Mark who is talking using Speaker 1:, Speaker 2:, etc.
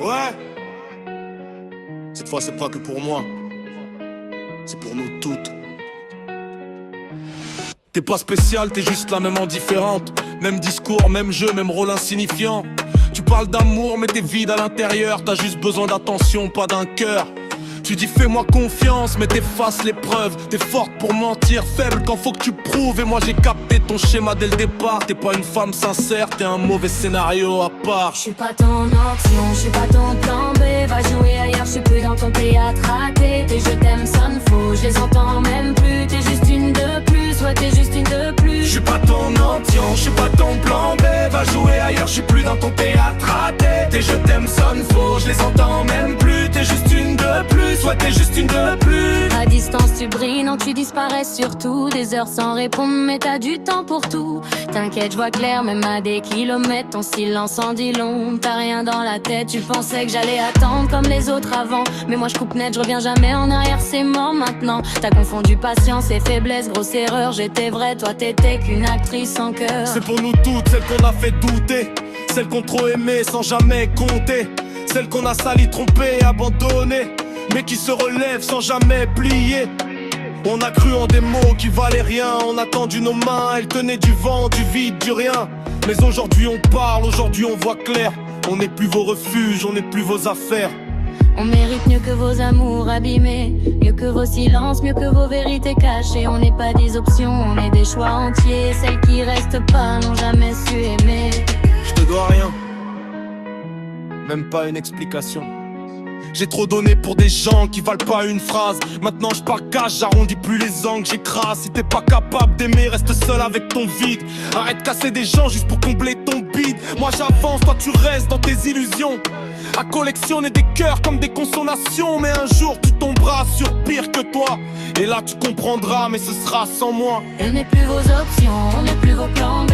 Speaker 1: Ouais. Cette fois c'est pas que pour moi, c'est pour nous toutes. T'es pas spécial, t'es juste la même en différente. Même discours, même jeu, même rôle insignifiant. Tu parles d'amour mais t'es vide à l'intérieur. T'as juste besoin d'attention, pas d'un cœur. Tu dis fais-moi confiance mais t'effaces les preuves. T'es forte pour mentir, faible quand faut que tu prouves. Et moi j'ai capté ton schéma dès le départ. T'es pas une femme sincère, t'es un mauvais scénario à part.
Speaker 2: J'suis pas ton option, j'suis pas ton plan B. Va jouer ailleurs, j'suis plus dans ton théâtre raté. Tes je t'aime sonne faux, je les entends même plus. T'es juste une de plus, ouais t'es juste une de plus.
Speaker 1: J'suis pas ton ambition, j'suis pas ton plan B. Va jouer ailleurs, j'suis plus dans ton théâtre raté. Tes je t'aime sonne faux, je les entends même plus. T'es juste une de plus, ouais t'es juste une de plus.
Speaker 2: À distance tu brilles, non tu disparais surtout. Des heures sans répondre mais t'as du temps pour tout. T'inquiète je vois clair même à des kilomètres. Ton silence en dit long, t'as rien dans la tête. Tu pensais que j'allais attendre comme les autres avant. Mais moi je coupe net, je reviens jamais en arrière, c'est mort maintenant. T'as confondu patience et faiblesse, grosse erreur. J'étais vraie, toi t'étais qu'une actrice sans cœur.
Speaker 1: C'est pour nous toutes, celles qu'on a fait douter. Celles qu'on trop aimé sans jamais compter. Celles qu'on a sali, trompé, abandonné. Mais qui se relèvent sans jamais plier. On a cru en des mots qui valaient rien. On a tendu nos mains, elles tenaient du vent, du vide, du rien. Mais aujourd'hui on parle, aujourd'hui on voit clair. On n'est plus vos refuges, on n'est plus vos affaires.
Speaker 2: On mérite mieux que vos amours abîmés, mieux que vos silences, mieux que vos vérités cachées. On n'est pas des options, on est des choix entiers. Celles qui restent pas n'ont jamais su aimer.
Speaker 1: Je te dois rien, même pas une explication. J'ai trop donné pour des gens qui valent pas une phrase. Maintenant je parle cash, j'arrondis plus les angles, j'écrase. Si t'es pas capable d'aimer, reste seul avec ton vide. Arrête de casser des gens juste pour combler ton bide. Moi j'avance, toi tu restes dans tes illusions. À collectionner des cœurs comme des consolations. Mais un jour tu tomberas sur pire que toi. Et là tu comprendras, mais ce sera sans moi.
Speaker 2: On n'est plus vos options, on n'est plus vos plans B.